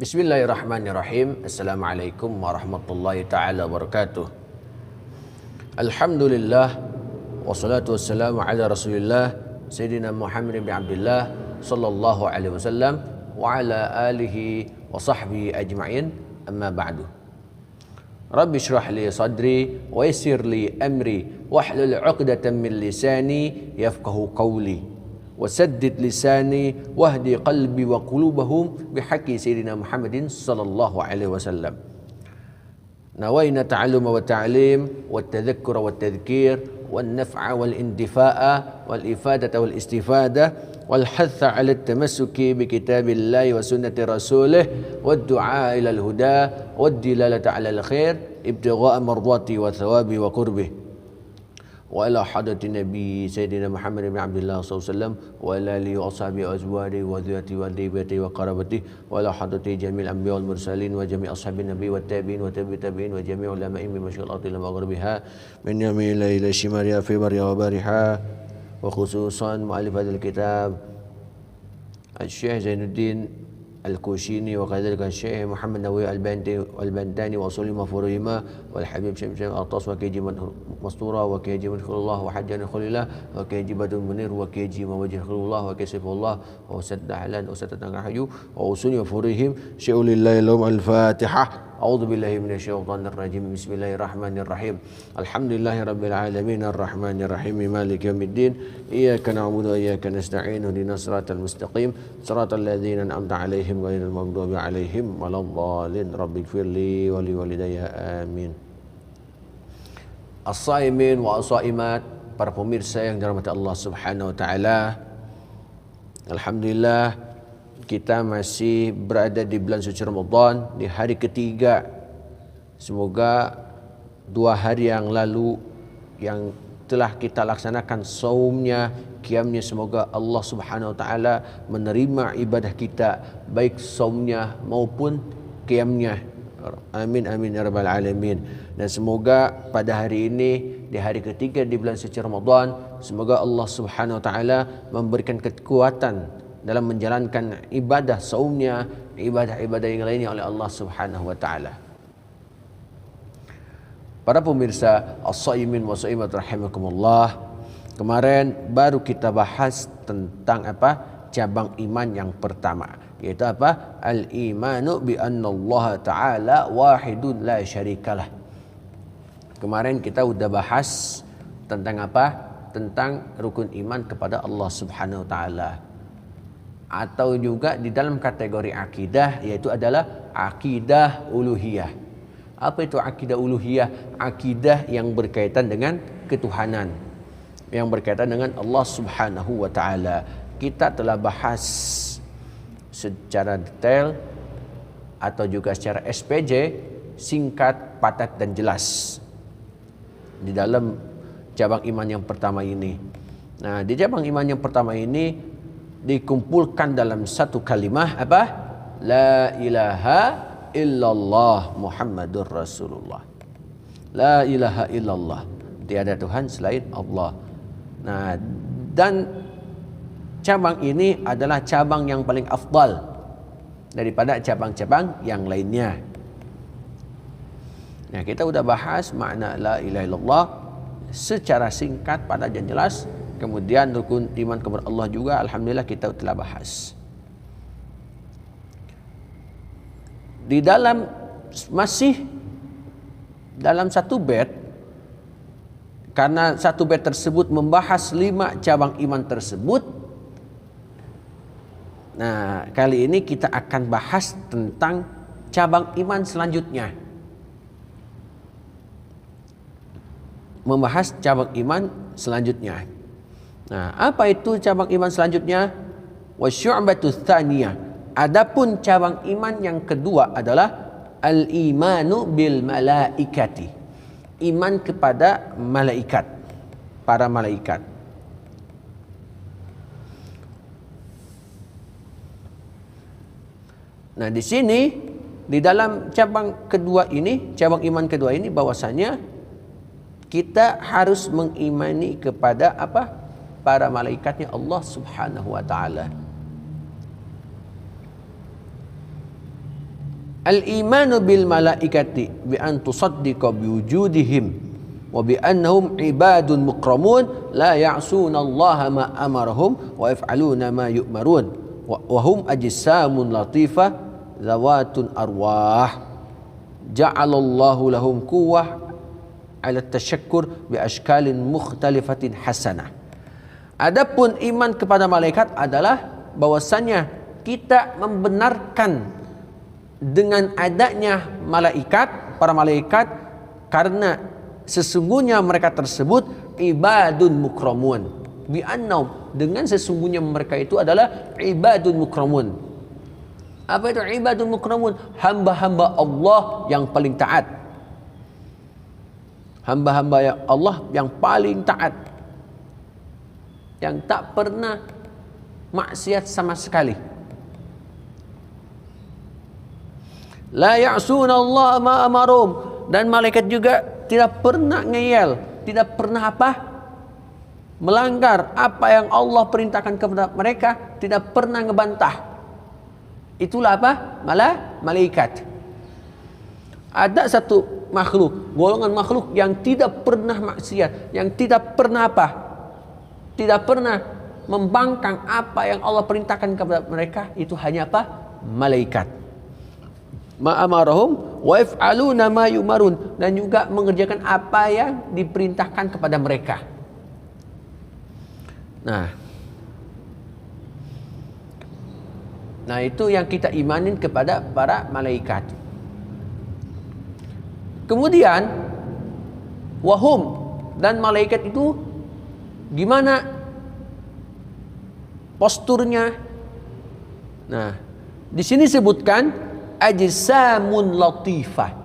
Bismillahirrahmanirrahim. Assalamualaikum warahmatullahi ta'ala wabarakatuh. Alhamdulillah wassalatu wassalamu ala Rasulillah Sayyidina Muhammad bin Abdullah sallallahu alaihi wasallam wa ala alihi wa sahbihi ajma'in. Amma ba'du. Rabbi shrah li sadri wa yassir li amri wahlul 'uqdatam min lisani yafqahu qawli. وسدد لساني واهدي قلبي وقلوبهم بحق سيدنا محمد صلى الله عليه وسلم. نوينا التعلم والتعليم والتذكر والتذكير والنفع والاندفاع والإفادة والاستفادة والحث على التمسك بكتاب الله وسنة رسوله والدعاء إلى الهدى والدلالة على الخير ابتغاء مرضاته وثوابه وقربه. وعلى حضرة النبي سيدنا محمد بن عبد الله صلى الله عليه وسلم وعلى آله وأصحابه وأزواجه وذريته وذريته وقرابته وعلى حضرة جميع الأنبياء والمرسلين وجميع أصحاب النبي والتابعين وتابع التابعين وجميع علماء من مشرق الأرض إلى مغربها من يمين إلى شمالها في برها وبارها وخصوصا مؤلف هذا الكتاب الشيخ زين الدين الكوشيني وكذلك الشيخ محمد نووي البنتاني وأصول مفروهما والحبيب شمشم الطاس وكيجي مستورة وكيجي مدخل الله وحجا خل الله وكيجي بدر منير وكيجي موجه خل الله وكيسف الله وسد حلال وسد تنحيو وأصول مفروههم شيء لله لهم الفاتحة. أعوذ بالله من الشيطان الرجيم. بسم الله الرحمن الرحيم. الحمد لله رب العالمين الرحمن الرحيم مالك يوم الدين إياك نعبد وإياك نستعين اهدنا الصراط المستقيم صراط الذين أنعمت عليهم غير المغضوب عليهم ولا الضالين رب اغفر لي ولوالدي آمين. As-saimin wa as-saimat, para pemirsa yang dirahmati Allah Subhanahu wa taala. Alhamdulillah kita masih berada di bulan suci Ramadan di hari ketiga. Semoga 2 hari yang lalu yang telah kita laksanakan saumnya, qiyamnya, semoga Allah Subhanahu wa taala menerima ibadah kita baik saumnya maupun qiyamnya. Amin amin ya rabbal alamin. Dan semoga pada hari ini di hari ketiga di bulan suci Ramadan, semoga Allah Subhanahu wa taala memberikan kekuatan dalam menjalankan ibadah saumnya, ibadah-ibadah yang lainnya oleh Allah Subhanahu wa taala. Para pemirsa as-saimin wa saimat rahimakumullah, kemarin baru kita bahas tentang cabang iman yang pertama, yaitu al-imanu bi anna Allah taala wahidun la syarikalah. Kemarin kita udah bahas tentang tentang rukun iman kepada Allah Subhanahu wa taala, atau juga di dalam kategori akidah, yaitu adalah akidah uluhiyah. Apa itu akidah uluhiyah? Akidah yang berkaitan dengan ketuhanan, yang berkaitan dengan Allah Subhanahu wa taala. Kita telah bahas secara detail atau juga secara SPJ, singkat, padat dan jelas di dalam cabang iman yang pertama ini. Nah, di cabang iman yang pertama ini dikumpulkan dalam satu kalimah La ilaha illallah Muhammadur Rasulullah. La ilaha illallah, tiada Tuhan selain Allah. Nah, dan cabang ini adalah cabang yang paling afdal daripada cabang-cabang yang lainnya. Nah, kita sudah bahas makna la ilaha illallah secara singkat, padat dan jelas. Kemudian rukun iman kepada Allah juga alhamdulillah kita telah bahas. Di dalam masih dalam satu bait, karena satu bait tersebut membahas 5 cabang iman tersebut. Nah, kali ini kita akan bahas tentang cabang iman selanjutnya. Membahas cabang iman selanjutnya. Nah, apa itu cabang iman selanjutnya? Wasyu'batu tsaniyah. Adapun cabang iman yang kedua adalah al-imanu bil malaikati. Iman kepada malaikat, para malaikat. Nah, di sini di dalam cabang kedua ini, cabang iman kedua ini bahwasanya kita harus mengimani kepada para malaikatnya Allah Subhanahu wa taala. Al-imanu bil malaikati bi an tusaddiqa bi wujudihim wa bi annahum ibadun mukramun la ya'suna Allah ma amarahum wa yaf'aluna ma yu'marun wa hum ajsamun latifah zawatun arwah ja'alallahu lahum quwwah ala tashakkur bi ashkalin mukhtalifatin hasanah. Adapun iman kepada malaikat adalah bahwasanya kita membenarkan dengan adanya malaikat, para malaikat, karena sesungguhnya mereka tersebut ibadun mukramun. Bi annahum, dengan sesungguhnya mereka itu adalah ibadun mukramun. Apa itu ibadun mukramun? Hamba-hamba Allah yang paling taat. Hamba-hamba yang Allah yang paling taat, yang tak pernah maksiat sama sekali. La ya'suna Allah ma amarum, dan malaikat juga tidak pernah ngeyel, tidak pernah apa? Melanggar apa yang Allah perintahkan kepada mereka, tidak pernah ngebantah. Itulah apa? Malaikat. Ada satu makhluk, golongan makhluk yang tidak pernah maksiat, yang tidak pernah apa? Tidak pernah membangkang apa yang Allah perintahkan kepada mereka, itu hanya apa? Malaikat. Ma amarahum wa yaf'aluna ma yumarun, dan juga mengerjakan apa yang diperintahkan kepada mereka. Nah, itu yang kita imanin kepada para malaikat. Kemudian wahum, dan malaikat itu gimana posturnya? Nah, di sini sebutkan ajsamun latifah.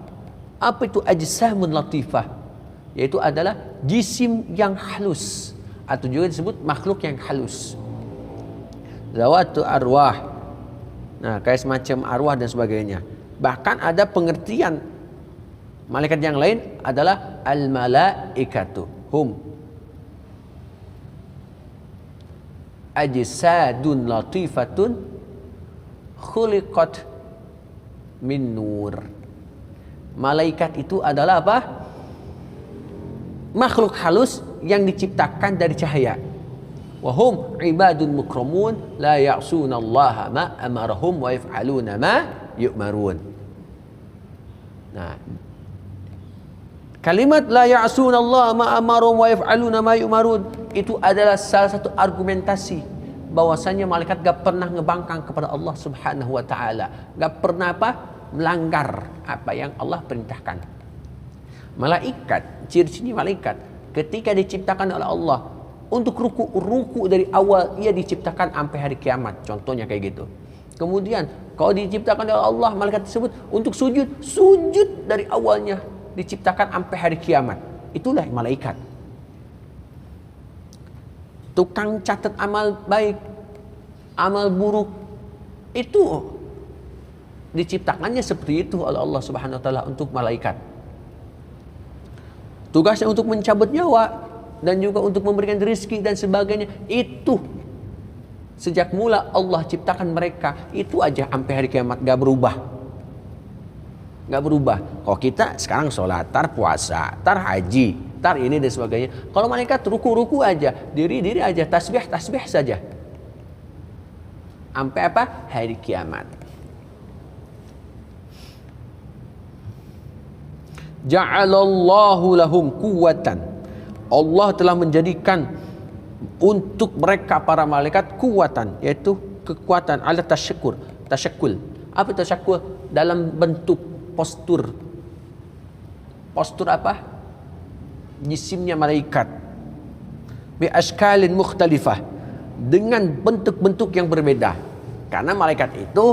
Apa itu ajsamun latifah? Yaitu adalah jisim yang halus, atau juga disebut makhluk yang halus. Zawatu arwah. Nah, kayak semacam arwah dan sebagainya. Bahkan ada pengertian malaikat yang lain adalah al-malaikatu hum ajsadun latifatun khuliqat min nur. Malaikat itu adalah apa? Makhluk halus yang diciptakan dari cahaya. Wa hum ibadun mukramun la ya'suna Allah ma amarahum wa yaf'aluna ma yu'marun. Nah, kalimat la ya'suna Allah ma amarahum wa yaf'aluna ma yu'marun itu adalah salah satu argumentasi bahwasanya malaikat gak pernah ngebangkang kepada Allah Subhanahu wa taala, gak pernah apa? Melanggar apa yang Allah perintahkan. Malaikat, ciri-ciri malaikat ketika diciptakan oleh Allah untuk ruku dari awal ia diciptakan sampai hari kiamat, contohnya kayak gitu. Kemudian kalau diciptakan oleh Allah, malaikat tersebut untuk sujud dari awalnya diciptakan sampai hari kiamat. Itulah malaikat. Tukang catat amal baik, amal buruk, itu diciptakannya seperti itu oleh Allah Subhanahu wa taala untuk malaikat. Tugasnya untuk mencabut nyawa dan juga untuk memberikan rezeki dan sebagainya. Itu sejak mula Allah ciptakan mereka, itu aja sampai hari kiamat gak berubah. Gak berubah. Kalau kita sekarang sholat, tar puasa, tar haji, tar ini dan sebagainya. Kalau malaikat ruku aja, diri aja, tasbih saja. Sampai apa? Hari kiamat. Ja'alallahu lahum quwwatan. Allah telah menjadikan untuk mereka para malaikat kuwatan, yaitu kekuatan ala tasyakkur. Apa tasyakkur? Dalam bentuk postur. Postur apa? Jisimnya malaikat. Bi ashkalin mukhtalifah, dengan bentuk-bentuk yang berbeda. Karena malaikat itu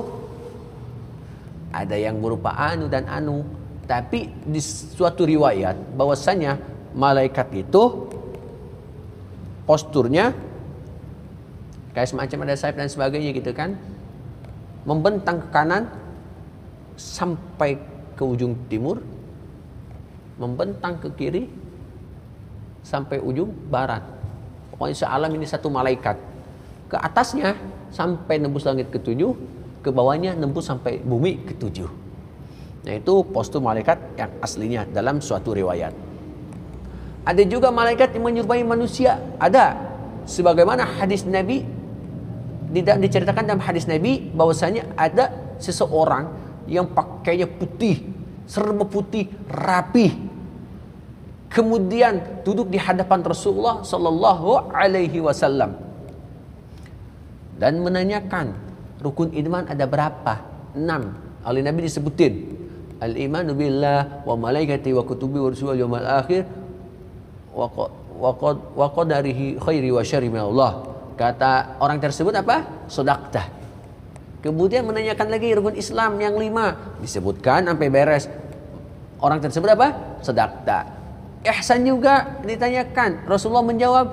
ada yang berupa anu dan anu. Tapi di suatu riwayat bahwasanya malaikat itu posturnya kayak semacam ada sayap dan sebagainya gitu kan, membentang ke kanan sampai ke ujung timur, membentang ke kiri sampai ujung barat. Pokoknya sealam ini satu malaikat. Ke atasnya sampai nembus langit ketujuh, ke bawahnya nembus sampai bumi ketujuh. Yaitu postur malaikat yang aslinya dalam suatu riwayat. Ada juga malaikat yang menyerupai manusia. Ada. Sebagaimana hadis Nabi, diceritakan dalam hadis Nabi bahwasanya ada seseorang yang pakainya putih, serba putih, rapi. Kemudian duduk di hadapan Rasulullah sallallahu alaihi wasallam dan menanyakan, rukun iman ada berapa? 6. Oleh Nabi disebutin, al-imanu billah wa malaikati wa kutubi wa rusuli wal yawmil akhir wa qadarihi khairi wa syarri min Allah. Kata orang tersebut apa? Shadaqta. Kemudian menanyakan lagi rukun Islam yang 5, disebutkan sampai beres. Orang tersebut apa? Shadaqta. Ihsan juga ditanyakan, Rasulullah menjawab,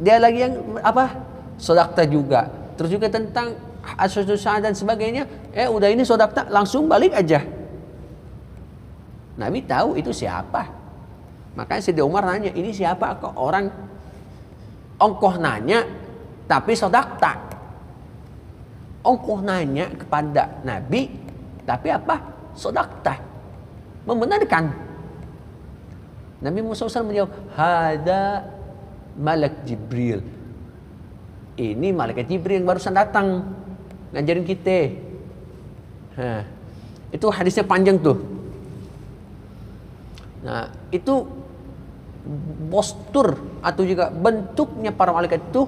dia lagi yang apa? Shadaqta juga. Terus juga tentang asyhadu dan sebagainya, udah ini shadaqta, langsung balik aja. Nabi tahu itu siapa. Makanya Sayyidina Umar nanya, ini siapa kok orang ongkoh nanya tapi shadaqta. Ongkoh nanya kepada Nabi tapi apa? Shadaqta. Membenarkan. Nabi Musa SAW menjawab, hada malak Jibril. Ini malaikat Jibril yang barusan datang ngajarin kita. Itu hadisnya panjang tuh. Nah, itu postur atau juga bentuknya para malaikat itu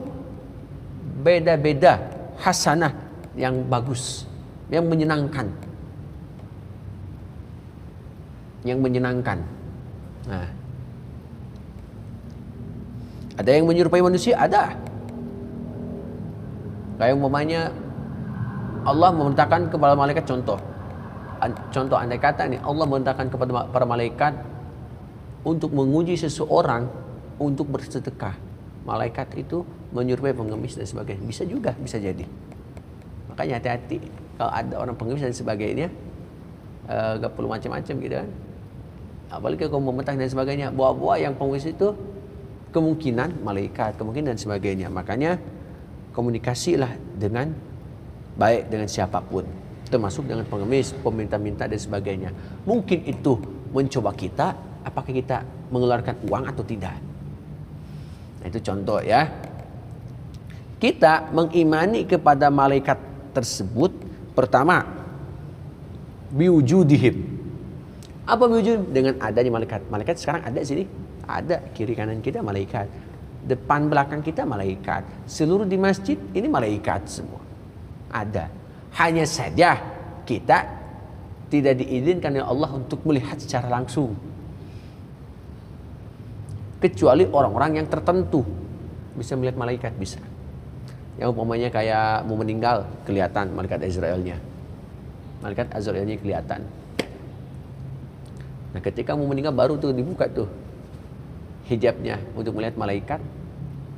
beda-beda, hasanah, yang bagus, yang menyenangkan. Yang menyenangkan. Nah, ada yang menyerupai manusia, ada. Kayak umpamanya Allah memerintahkan kepada malaikat, contoh andai kata nih, Allah memerintahkan kepada para malaikat untuk menguji seseorang untuk bersedekah. Malaikat itu menyerupai pengemis dan sebagainya. Bisa juga, bisa jadi. Makanya hati-hati kalau ada orang pengemis dan sebagainya, gak perlu macam-macam gitu kan. Apalagi kalau memerintahkan dan sebagainya, bawa-bawa yang pengemis itu kemungkinan malaikat, kemungkinan dan sebagainya. Makanya komunikasilah dengan baik dengan siapapun, termasuk dengan pengemis, peminta-minta dan sebagainya. Mungkin itu mencoba kita, apakah kita mengeluarkan uang atau tidak. Nah, itu contoh ya. Kita mengimani kepada malaikat tersebut, pertama biwujudihim. Apa biwujud? Dengan adanya malaikat. Malaikat sekarang ada sini, ada kiri kanan kita malaikat, depan belakang kita malaikat, seluruh di masjid ini malaikat semua ada. Hanya saja kita tidak diizinkan oleh Allah untuk melihat secara langsung, kecuali orang-orang yang tertentu bisa melihat malaikat, bisa. Yang umpamanya kayak mau meninggal kelihatan malaikat Azrailnya, kelihatan. Nah, ketika mau meninggal baru tuh dibuka tuh hijabnya untuk melihat malaikat.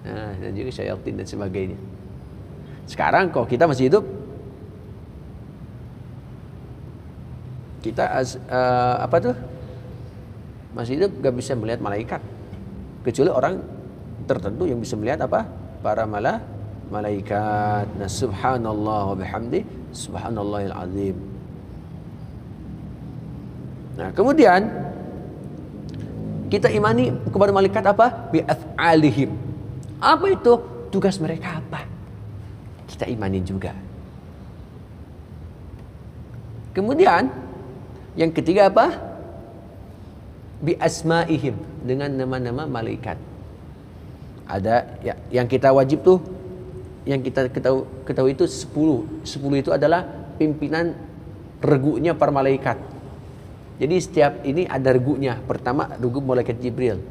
Nah, dan juga syaitan dan sebagainya. Sekarang kalau kita masih hidup, kita masih hidup gak bisa melihat malaikat, kecuali orang tertentu yang bisa melihat apa? Para malaikat. Nah, subhanallah wa bihamdi, subhanallahil azim. Nah, kemudian kita imani kepada malaikat apa? Bi af'alihim. Apa itu? Tugas mereka apa? Kita imani juga. Kemudian yang ketiga apa? Bi asma'ihim, dengan nama-nama malaikat. Ada ya, yang kita wajib tuh, yang kita ketahui itu 10 itu adalah pimpinan regunya para malaikat. Jadi setiap ini ada regunya. Pertama regu malaikat Jibril,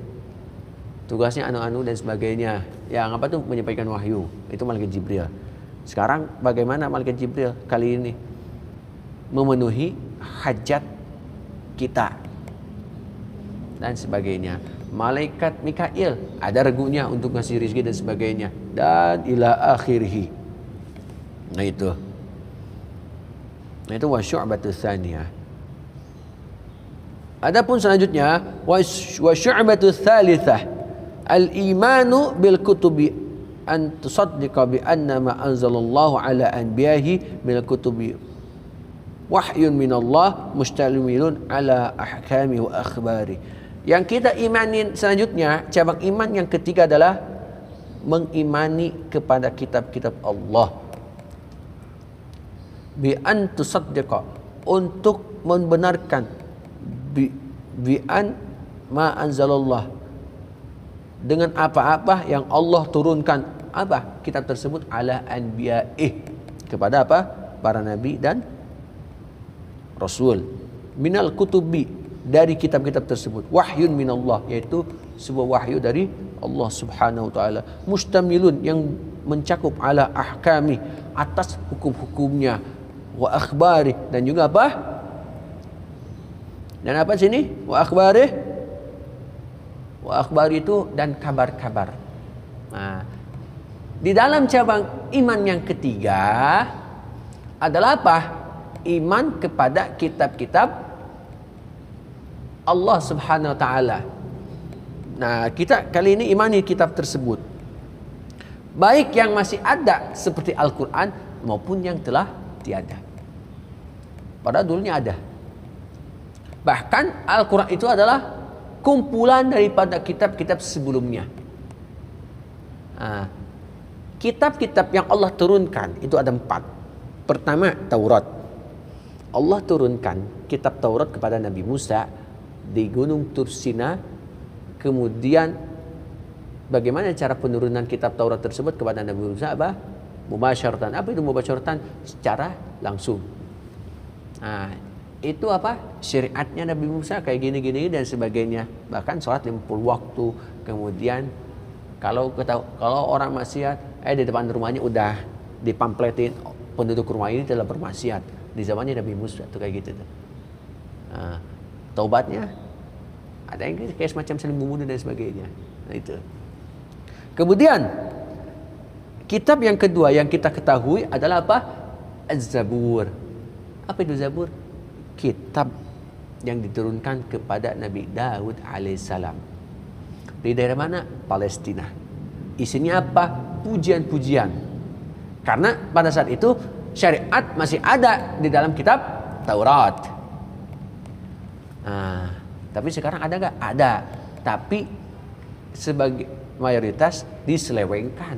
tugasnya anu-anu dan sebagainya. Yang apa tuh? Menyampaikan wahyu. Itu malaikat Jibril. Sekarang bagaimana malaikat Jibril kali ini memenuhi hajat kita dan sebagainya. Malaikat Mikail ada regunya untuk ngasih rezeki dan sebagainya, dan ila akhirih. Nah itu wa syu'batus tsaniyah. Adapun selanjutnya wa syu'batus tsalitsah al-imanu bil kutubi an tusaddiqa bi anna ma anzalallahu ala anbiyahi min al-kutubi Wahyun minallah mustamilun ala ahkami wa akhbari. Yang kita imani selanjutnya, cabang iman yang ketiga adalah mengimani kepada kitab-kitab Allah. Bi an tusaddiqa, untuk membenarkan bi an ma anzalallah, dengan apa-apa yang Allah turunkan, apa kitab tersebut, ala anbiya'ih, kepada apa, para nabi dan rasul, minal kutubi, dari kitab-kitab tersebut, wahyun minallah, yaitu sebuah wahyu dari Allah subhanahu wa ta'ala, mustamilun, yang mencakup ala ahkami, atas hukum-hukumnya, wa akhbari, dan juga apa, dan apa sini, wa akhbari, wa akhbari itu dan kabar-kabar. Nah, di dalam cabang iman yang ketiga adalah apa? Iman kepada kitab-kitab Allah subhanahu wa ta'ala. Nah, kita kali ini imani kitab tersebut, baik yang masih ada seperti Al-Quran maupun yang telah tiada. Padahal dulunya ada. Bahkan Al-Quran itu adalah kumpulan daripada kitab-kitab sebelumnya. Nah, kitab-kitab yang Allah turunkan itu ada 4. Pertama, Taurat. Allah turunkan kitab Taurat kepada Nabi Musa di Gunung Tursina. Kemudian bagaimana cara penurunan kitab Taurat tersebut kepada Nabi Musa? Apa? Mubasyaratan. Apa itu mubasyaratan? Secara langsung. Nah, itu apa? Syariatnya Nabi Musa kayak gini-gini dan sebagainya. Bahkan sholat 50 waktu. Kemudian kalau orang maksiat, di depan rumahnya udah dipampletin, penduduk rumah ini telah bermaksiat. Di zamannya Nabi Musa tuh kayak gitu tuh. Nah, taubatnya ada yang kayak semacam saling membunuh dan sebagainya. Nah, itu. Kemudian kitab yang kedua yang kita ketahui adalah apa? Az-Zabur. Apa itu Zabur? Kitab yang diturunkan kepada Nabi Daud alaihissalam. Di daerah mana? Palestina. Isinya apa? Pujian-pujian. Karena pada saat itu syariat masih ada di dalam kitab Taurat. Nah, tapi sekarang ada nggak? Ada. Tapi sebagai mayoritas diselewengkan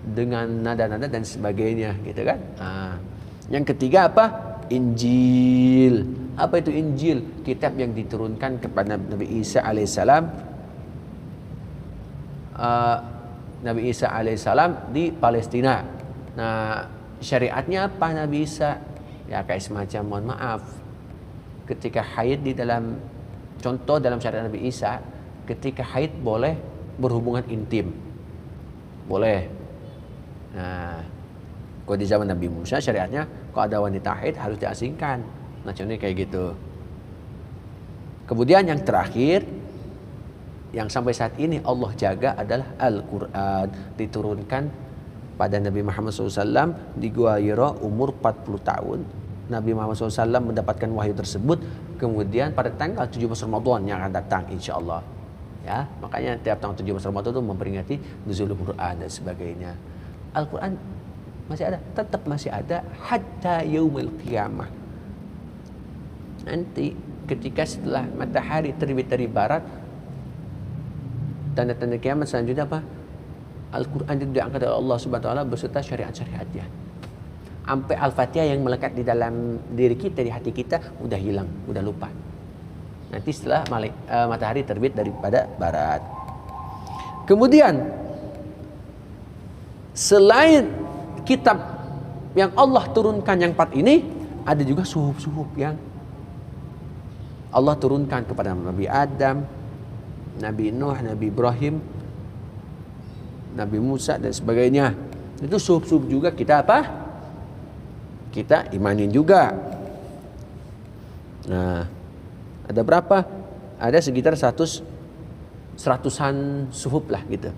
dengan nada-nada dan sebagainya, gitu kan? Nah, yang ketiga apa? Injil. Apa itu Injil? Kitab yang diturunkan kepada Nabi Isa alaihissalam. Nabi Isa alaihissalam di Palestina. Nah, syariatnya apa Nabi Isa? Ya kayak semacam, mohon maaf, ketika haid di dalam, contoh dalam syariat Nabi Isa, ketika haid boleh berhubungan intim, boleh. Nah, kalau di zaman Nabi Musa syariatnya kalau ada wanita haid harus diasingkan. Nah, contohnya kayak gitu. Kemudian yang terakhir yang sampai saat ini Allah jaga adalah Al-Quran, diturunkan pada Nabi Muhammad SAW di Gua Hira umur 40 tahun. Nabi Muhammad SAW mendapatkan wahyu tersebut. Kemudian pada tanggal 17 Ramadan yang akan datang insyaAllah, ya, makanya tiap tanggal 17 Ramadan itu memperingati nuzulul Quran dan sebagainya. Al-Quran masih ada, tetap masih ada hatta yaumil qiyamah. Nanti ketika setelah matahari terbit dari barat, tanda-tanda kiamat selanjutnya apa? Al-Quran itu diangkat oleh Allah Subhanahu wa taala beserta syariat-syariatnya. Sampai Al-Fatihah yang melekat di dalam diri kita, di hati kita, udah hilang, udah lupa. Nanti setelah matahari terbit daripada barat. Kemudian selain kitab yang Allah turunkan yang 4 ini, ada juga suhuf-suhuf yang Allah turunkan kepada Nabi Adam, Nabi Nuh, Nabi Ibrahim, Nabi Musa dan sebagainya. Itu suhuf-suhuf juga kita apa? Kita imanin juga. Nah, ada berapa? Ada sekitar 100-an suhuf lah gitu.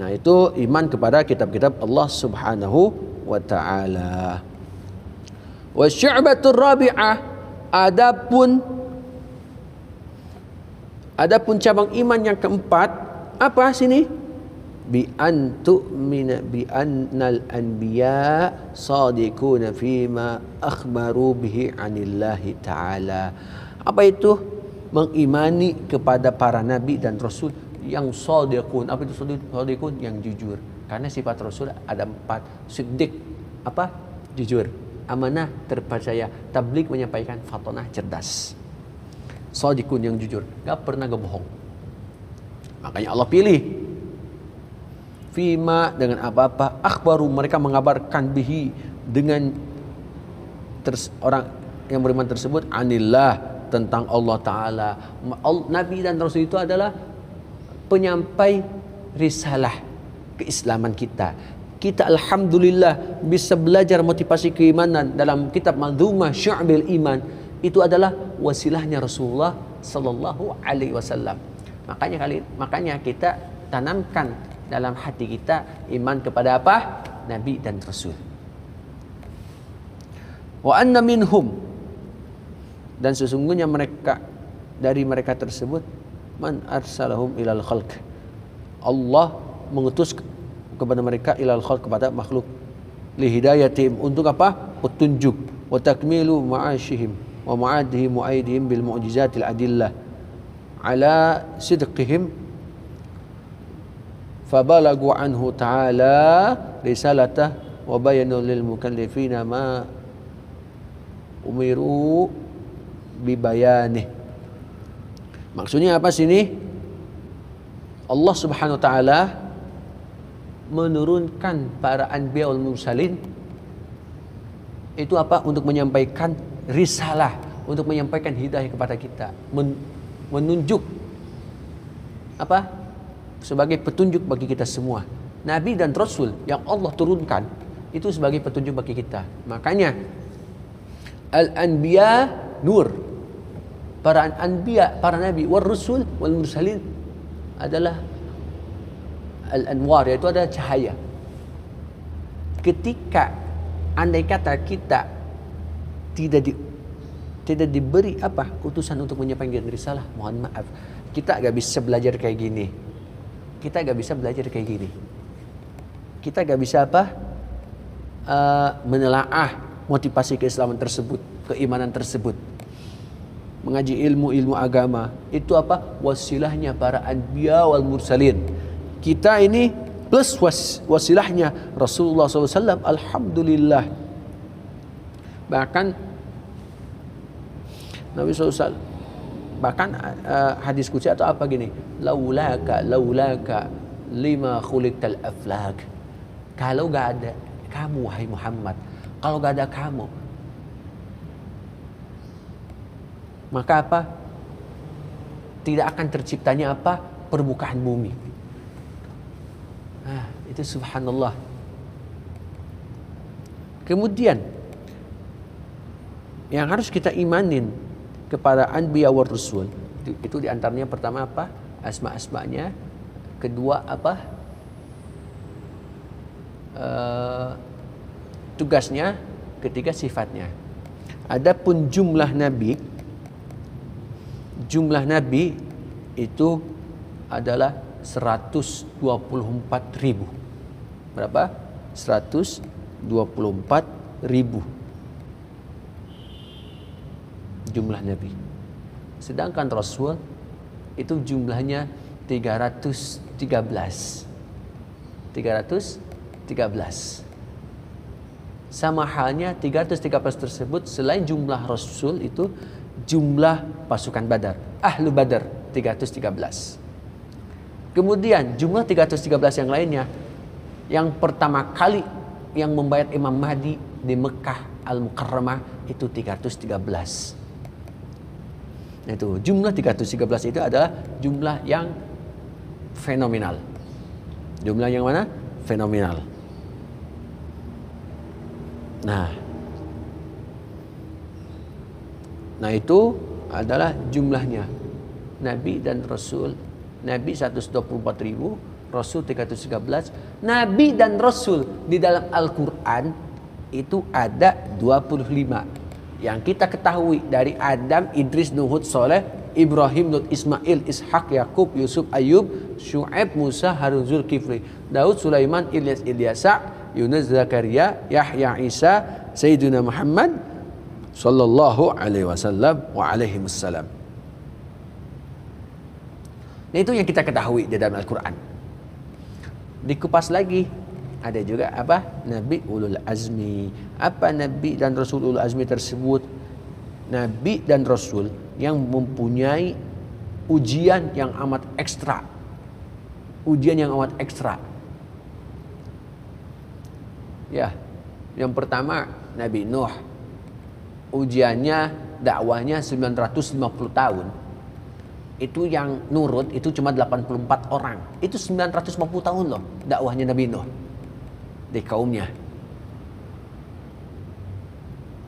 Nah, itu iman kepada kitab-kitab Allah Subhanahu wa taala. Wa syu'batur rabi'ah, adapun cabang iman yang keempat, apa sini? bi an tu'mina bi annal anbiya sadiquna fima akhbaru bihi anillahi ta'ala. Apa itu? Mengimani kepada para nabi dan rasul yang sadiqun. Apa itu sadiqun? Yang jujur. Karena sifat rasul ada 4. Siddiq, apa? Jujur. Amanah, terpercaya. Tabligh, menyampaikan. Fatonah, cerdas. Sadiqun, yang jujur, gak pernah bohong. Makanya Allah pilih. Fima, dengan apa-apa. Akhbaru, mereka mengabarkan bihi, dengan orang yang beriman tersebut, anillah, tentang Allah Ta'ala. Nabi dan Rasul itu adalah penyampai risalah keislaman kita. Kita alhamdulillah bisa belajar motivasi keimanan dalam kitab Manzumah Syu'abil Iman. Itu adalah wasilahnya Rasulullah sallallahu alaihi wasallam. Makanya kita tanamkan dalam hati kita iman kepada apa? Nabi dan Rasul. Wa anna minhum, dan sesungguhnya dari mereka tersebut, man arsalahum ilal khalq, Allah mengutus kepada mereka ilal khalq, kepada makhluk, li hidayatihim, untuk apa? Petunjuk, wa takmilu ma'ashihim wa ma'adihim wa aidihim bil mu'jizatil adillah ala sidqihim fabalagu anhu ta'ala risalatah wa bayanu lil mukallifina ma umiru bibayanih. Maksudnya apa sini? Allah Subhanahu wa taala menurunkan para anbiya wal mursalin itu apa? Untuk menyampaikan risalah, untuk menyampaikan hidayah kepada kita, menunjuk apa? Sebagai petunjuk bagi kita semua. Nabi dan Rasul yang Allah turunkan itu sebagai petunjuk bagi kita. Makanya al-anbiya nur, para anbiya, para nabi, wal rusul wal mursalin adalah al-anwar, yaitu adalah cahaya. Ketika andai kata kita tidak diberi apa? Utusan untuk menyampaikan risalah, mohon maaf, kita gak bisa belajar kayak gini. Kita gak bisa belajar kayak gini. Kita gak bisa apa? Menelaah motivasi keislaman tersebut, keimanan tersebut. Mengaji ilmu agama itu apa? Wasilahnya para anbiya wal mursalin. Kita ini plus wasilahnya Rasulullah SAW. Alhamdulillah. Bahkan Nabi SAW, bahkan hadis qudsi atau apa gini, laulaka lima khuliqtal aflak. Kalau gak ada kamu wahai Muhammad, kalau gak ada kamu, maka apa? Tidak akan terciptanya apa? Permukaan bumi. Itu subhanallah. Kemudian yang harus kita imanin kepada anbiya wa rasul itu diantaranya pertama apa? Asma-asmanya. Kedua apa? Tugasnya. Ketiga sifatnya. Adapun jumlah nabi itu adalah 124.000. Berapa? 124.000 jumlah nabi. Sedangkan rasul itu jumlahnya 313. Sama halnya 313 tersebut, selain jumlah rasul itu jumlah pasukan Badar, ahlu Badar 313. Kemudian jumlah 313 yang lainnya, yang pertama kali yang membayar Imam Mahdi di Mekah Al-Mukarramah itu 313. Itu jumlah 313 itu adalah jumlah yang fenomenal. Jumlah yang mana? Fenomenal. Nah itu adalah jumlahnya. Nabi dan Rasul. Nabi 124.000, Rasul 313. Nabi dan Rasul di dalam Al-Quran itu ada 25. Yang kita ketahui dari Adam, Idris, Nuh, Soleh, Ibrahim, Lut, Ismail, Ishak, Yakub, Yusuf, Ayub, Syuaib, Musa, Harun, Zulkifli, Daud, Sulaiman, Ilyas, Ilyasa, Yunus, Zakaria, Yahya, Isa, Sayyidina Muhammad sallallahu alaihi wasallam wa alaihi wassalam. Nah, itu yang kita ketahui di dalam Al-Quran. Dikupas lagi, ada juga apa? Nabi Ulul Azmi. Apa Nabi dan Rasul Ulul Azmi tersebut? Nabi dan Rasul yang mempunyai ujian yang amat ekstra. Ujian yang amat ekstra. Ya, yang pertama Nabi Nuh. Ujiannya, dakwahnya 950 tahun. Itu yang nurut itu cuma 84 orang. Itu 950 tahun loh dakwahnya Nabi Nuh di kaumnya.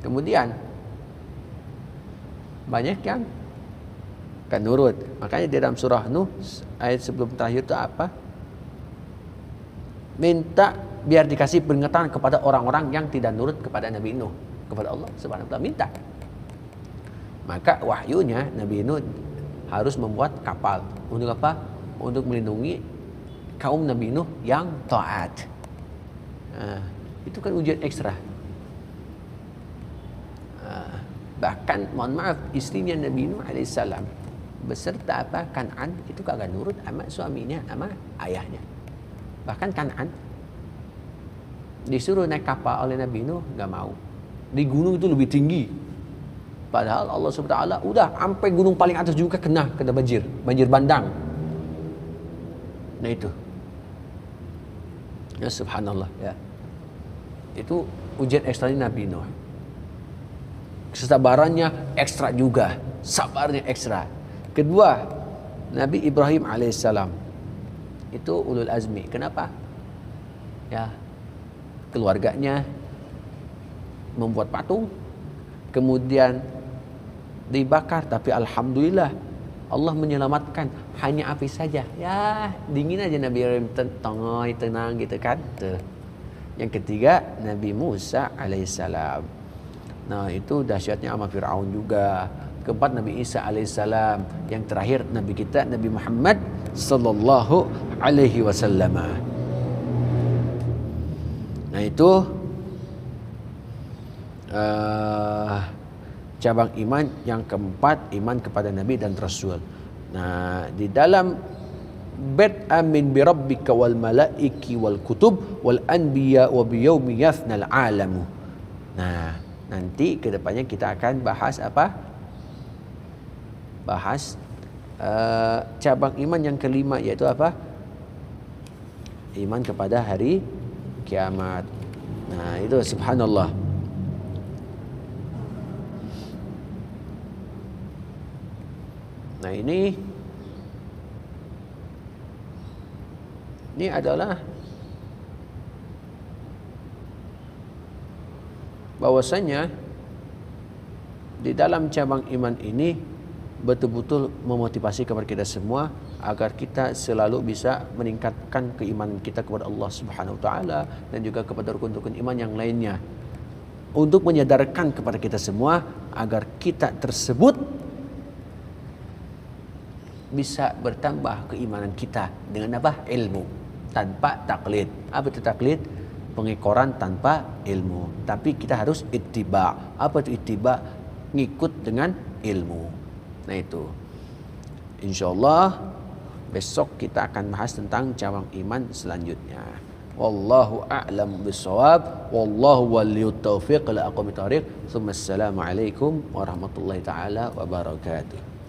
Kemudian banyak yang kan nurut. Makanya di dalam surah Nuh ayat sebelum terakhir itu apa? Minta biar dikasih peringatan kepada orang-orang yang tidak nurut kepada Nabi Nuh, kepada Allah Subhanahu wa taala, minta. Maka wahyunya Nabi Nuh harus membuat kapal. Untuk apa? Untuk melindungi kaum Nabi Nuh yang taat. Nah, itu kan ujian ekstra. Bahkan mohon maaf, istrinya Nabi Nuh alaihissalam beserta apa? Kan'an itu kagak nurut sama suaminya, sama ayahnya. Bahkan Kan'an disuruh naik kapal oleh Nabi Nuh, gak mau. Di gunung itu lebih tinggi. Padahal Allah Subhanahu wa taala udah sampai gunung paling atas juga kena banjir bandang. Nah itu. Ya subhanallah ya. Itu ujian ekstra Nabi Nuh. Kesabarannya ekstra juga, sabarnya ekstra. Kedua, Nabi Ibrahim alaihissalam. Itu ulul azmi. Kenapa? Ya. Keluarganya membuat patung, kemudian dibakar, tapi alhamdulillah Allah menyelamatkan, hanya api saja. Ya, dingin aja Nabi Ibrahim, tenang gitu kan. Tuh. Yang ketiga Nabi Musa alaihissalam. Nah, itu dahsyatnya sama Fir'aun juga. Keempat Nabi Isa alaihissalam. Yang terakhir Nabi kita Nabi Muhammad sallallahu alaihi wasallam. Nah, itu cabang iman yang keempat, iman kepada Nabi dan Rasul. Nah, di dalam bait amin bi rabbika wal malaiki wal kutub wal anbiya wa bi yaumi yafnal alamu. Nah, nanti kedepannya kita akan bahas apa? Bahas cabang iman yang kelima, yaitu apa? Iman kepada hari kiamat. Nah, itu subhanallah. Nah, ini adalah bahwasanya di dalam cabang iman ini betul-betul memotivasi kepada kita semua agar kita selalu bisa meningkatkan keimanan kita kepada Allah Subhanahu wa taala dan juga kepada rukun-rukun iman yang lainnya, untuk menyadarkan kepada kita semua agar kita tersebut bisa bertambah keimanan kita dengan apa? Ilmu, tanpa taklid. Apa itu taklid? Pengekoran tanpa ilmu. Tapi kita harus ittiba. Apa itu ittiba? Ngikut dengan ilmu. Nah itu. Insyaallah besok kita akan bahas tentang cabang iman selanjutnya. Wallahu a'lam bissawab. Wallahu waliyut taufiq la aqwamit thariq. Assalamualaikum warahmatullahi taala wabarakatuh.